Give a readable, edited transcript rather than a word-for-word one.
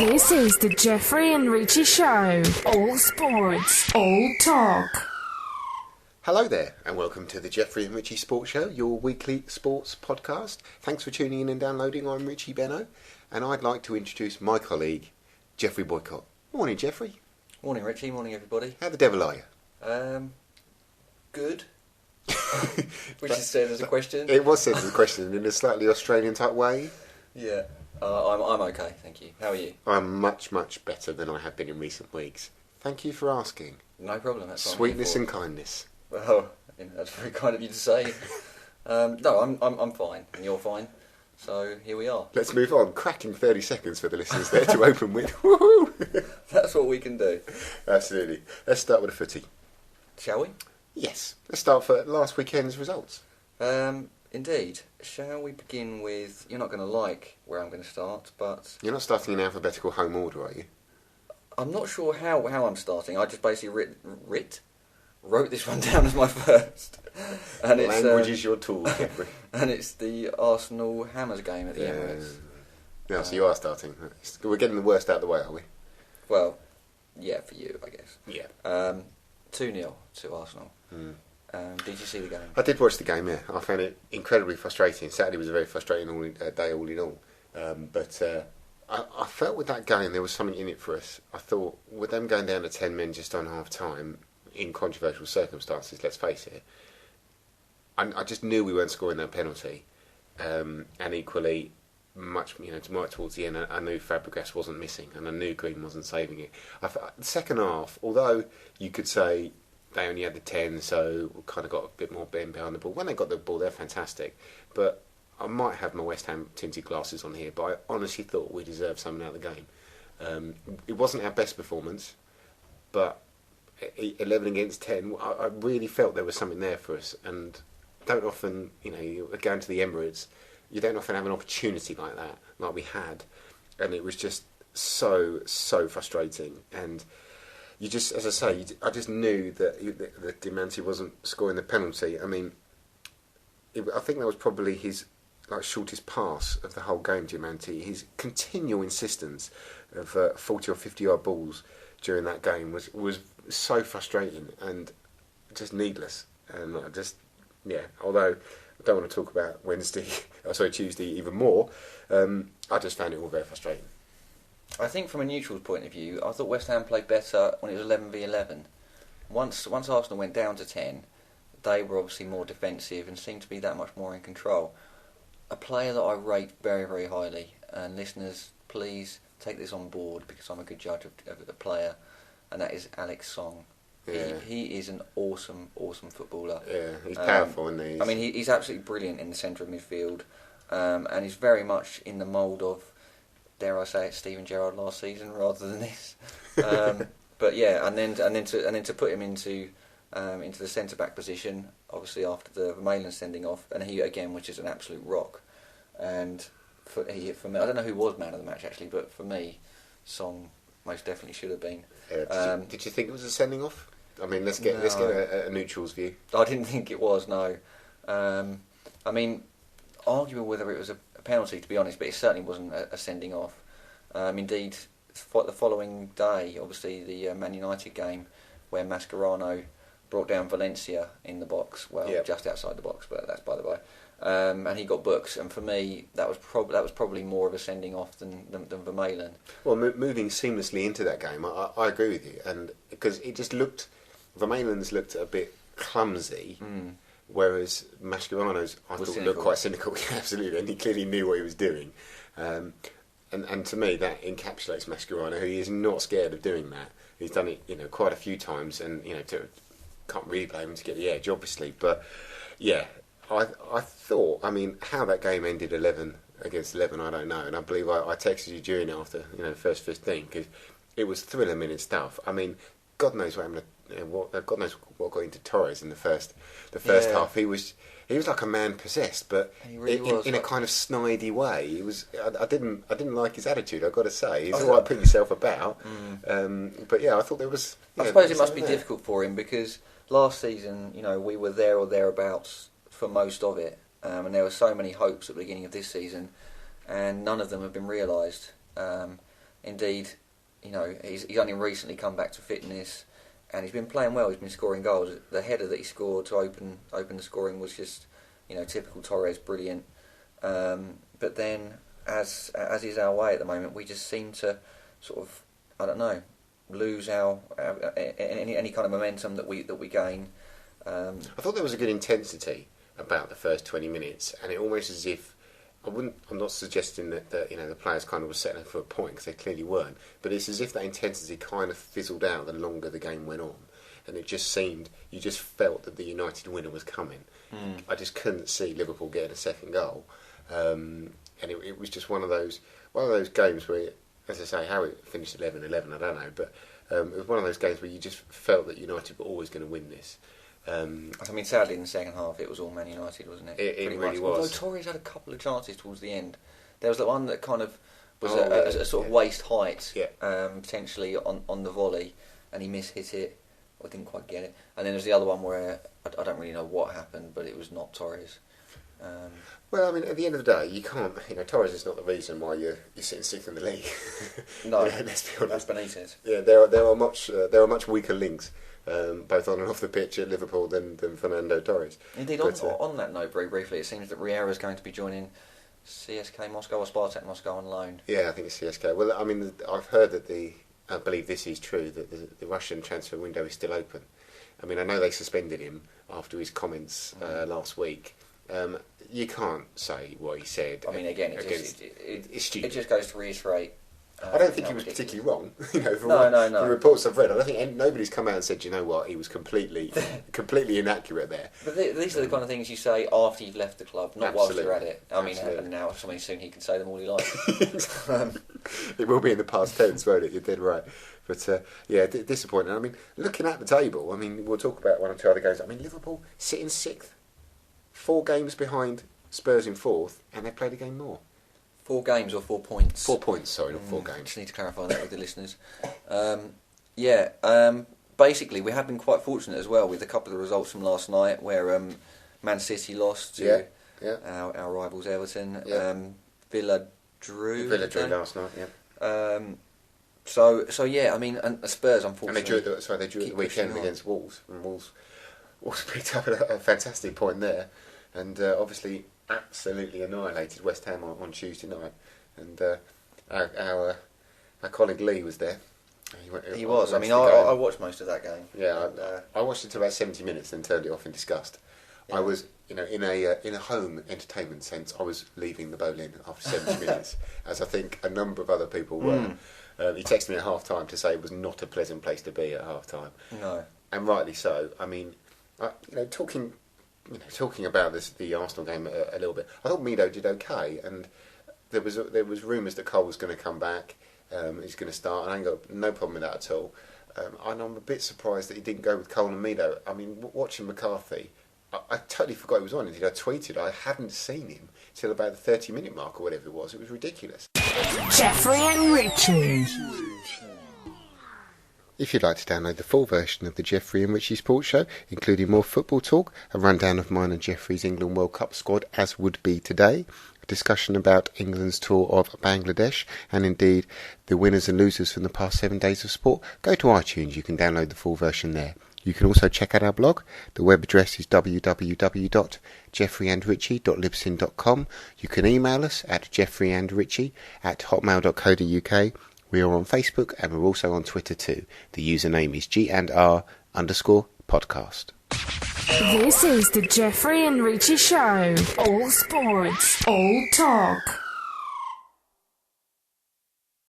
This is the Geoffrey and Richie Show. All sports, all talk. Hello there, and welcome to the Geoffrey and Richie Sports Show, your weekly sports podcast. Thanks for tuning in and downloading. I'm Richie Benno, and I'd like to introduce my colleague, Geoffrey Boycott. Morning, Geoffrey. Morning, Richie. Morning, everybody. How the devil are you? Good. Which is said as a question. It was said as a question in a slightly Australian type way. Yeah. I'm okay, thank you. How are you? I'm much, much better than I have been in recent weeks. Thank you for asking. No problem. That's what Sweetness I'm and kindness. Well, that's very kind of you to say. No, I'm fine, and you're fine. So here we are. Let's move on. Cracking 30 seconds for the listeners there to open with. Woohoo! That's what we can do. Absolutely. Let's start with the footy. Shall we? Yes. Let's start for last weekend's results. Indeed. Shall we begin with... You're not going to like where I'm going to start, but... You're not starting in alphabetical home order, are you? I'm not sure how I'm starting. I just basically wrote this one down as my first. And Language is your tool, Geoffrey. And it's the Arsenal Hammers game at the Emirates. Yeah, so you are starting. We're getting the worst out of the way, are we? Well, yeah, for you, I guess. Yeah. 2-0 to Arsenal. Did you see the game? I did watch the game, yeah. I found it incredibly frustrating. Saturday was a very frustrating day all in all. But I felt with that game there was something in it for us. I thought, with them going down to 10 men just on half-time, in controversial circumstances, let's face it, I just knew we weren't scoring that penalty. And equally, much towards the end, I knew Fabregas wasn't missing, and I knew Green wasn't saving it. The second half, although you could say they only had the 10, so we kind of got a bit more bend behind the ball. When they got the ball, they're fantastic. But I might have my West Ham tinted glasses on here, but I honestly thought we deserved something out of the game. It wasn't our best performance, but 11 against 10, I really felt there was something there for us. And don't often, going to the Emirates, you don't often have an opportunity like that, like we had. And it was just so frustrating. And you just, as I say, I just knew that Diamante wasn't scoring the penalty. I mean, I think that was probably his shortest pass of the whole game, Diamante. His continual insistence of 40 or 50 yard balls during that game was so frustrating and just needless. And although I don't want to talk about Tuesday even more, I just found it all very frustrating. I think from a neutral's point of view, I thought West Ham played better when it was 11v11. Once Arsenal went down to 10, they were obviously more defensive and seemed to be that much more in control. A player that I rate very, very highly, and listeners, please take this on board because I'm a good judge of the player, and that is Alex Song. Yeah. He is an awesome footballer. Yeah, he's powerful, isn't he? I mean, he's absolutely brilliant in the centre of midfield, and he's very much in the mould of, dare I say it, Steven Gerrard last season rather than this. But yeah, and then to put him into the centre back position, obviously after the Vermaelen sending off, and he again, which is an absolute rock. And for me, I don't know who was man of the match actually, but for me, Song most definitely should have been. Did you think it was a sending off? I mean, let's get a neutral's view. I didn't think it was. No, I mean, arguable whether it was a penalty, to be honest, but it certainly wasn't a sending off. Indeed, the following day, obviously the Man United game where Mascherano brought down Valencia in the box, just outside the box, but that's by the way. And he got booked, and for me, that was probably more of a sending off than Vermaelen. Well, moving seamlessly into that game, I agree with you, and because it just looked, Vermaelen's looked a bit clumsy, whereas Mascherano's I thought looked quite cynical. Absolutely, and he clearly knew what he was doing. And to me, that encapsulates Mascherano, who is not scared of doing that. He's done it, quite a few times, and can't really blame him to get the edge, obviously. But yeah, I thought, I mean, how that game ended 11 against 11, I don't know. And I believe I texted you during after the first 15 because it was thriller minute stuff. I mean, God knows what happened. God knows what got into Torres in the first half. He was like a man possessed, but really in a kind of snidey way. He was. I didn't like his attitude. I've got to say, he's all right putting yourself about. But yeah, I thought there was. I suppose it must be difficult for him because last season, we were there or thereabouts for most of it, and there were so many hopes at the beginning of this season, and none of them have been realised. Indeed, he's only recently come back to fitness, and he's been playing well. He's been scoring goals. The header that he scored to open the scoring was just, typical Torres, brilliant. But then, as is our way at the moment, we just seem to sort of, I don't know, lose our any kind of momentum that we gain. I thought there was a good intensity about the first 20 minutes, and it almost as if I'm not suggesting that the players kind of were settling for a point, because they clearly weren't, but it's as if that intensity kind of fizzled out the longer the game went on, and it just seemed, you just felt that the United winner was coming. I just couldn't see Liverpool getting a second goal, and it was just one of those games where, as I say, how it finished 11-11, I don't know, but it was one of those games where you just felt that United were always going to win this. Sadly, in the second half, it was all Man United, wasn't it? It Pretty really much. was. Although Torres had a couple of chances towards the end. There was the one that kind of was a sort of waist height, potentially on the volley, and he mishit it, or didn't quite get it. And then there's the other one where I don't really know what happened, but it was not Torres. Well, I mean, at the end of the day, you can't. Torres is not the reason why you're sitting sixth in the league. No, let's be honest. That's Benitez. Yeah, there are much weaker links, both on and off the pitch at Liverpool than Fernando Torres. Indeed, on that note, very briefly, it seems that Riera is going to be joining CSK Moscow or Spartak Moscow on loan. Yeah, I think it's CSK. Well, I mean, I've heard that I believe this is true, that the Russian transfer window is still open. I mean, I know they suspended him after his comments last week. You can't say what he said. I mean, again, it's stupid. It just goes to reiterate. I don't think he was particularly wrong. From No. reports I've read, I don't think nobody's come out and said, you know what, he was completely inaccurate there. But these are the kind of things you say after you've left the club, not whilst you're at it. I mean, Absolutely. and now, soon he can say them all he likes. It will be in the past tense, won't it? You're dead right. But disappointing. I mean, looking at the table, I mean, we'll talk about one or two other games. I mean, Liverpool sitting sixth, 4 games behind Spurs in fourth, and they played a game more. 4 games or 4 points? 4 points, sorry, not 4 games. Just need to clarify that with the listeners. Basically, we have been quite fortunate as well with a couple of the results from last night, where Man City lost to our rivals Everton. Yeah. Villa drew last night. Yeah. I mean, and Spurs, unfortunately, and they drew at the weekend against Wolves, and Wolves picked up a fantastic point there, and obviously absolutely annihilated West Ham on Tuesday night. And our colleague Lee was there. He was. I mean, I watched most of that game. Yeah, I watched it to about 70 minutes, then turned it off in disgust. Yeah. I was, in a home entertainment sense, I was leaving the Boleyn after 70 minutes, as I think a number of other people were. He texted me at half time to say it was not a pleasant place to be at half time. No, and rightly so. I mean, talking about the Arsenal game a little bit, I thought Mido did okay, and there was rumours that Cole was going to come back. He's going to start, and I ain't got no problem with that at all. And I'm a bit surprised that he didn't go with Cole and Mido. I mean, watching McCarthy, I totally forgot he was on. Indeed, I tweeted I hadn't seen him till about the 30-minute mark or whatever it was. It was ridiculous. Geoffrey and Richie. If you'd like to download the full version of the Geoffrey and Richie Sports Show, including more football talk, a rundown of mine and Geoffrey's England World Cup squad, as would be today, a discussion about England's tour of Bangladesh, and indeed the winners and losers from the past 7 days of sport, go to iTunes. You can download the full version there. You can also check out our blog. The web address is www.geoffreyandrichie.libsyn.com. You can email us at geoffreyandrichie@hotmail.co.uk. We are on Facebook, and we're also on Twitter too. The username is G&R_podcast. This is the Geoffrey and Richie Show. All sports, all talk.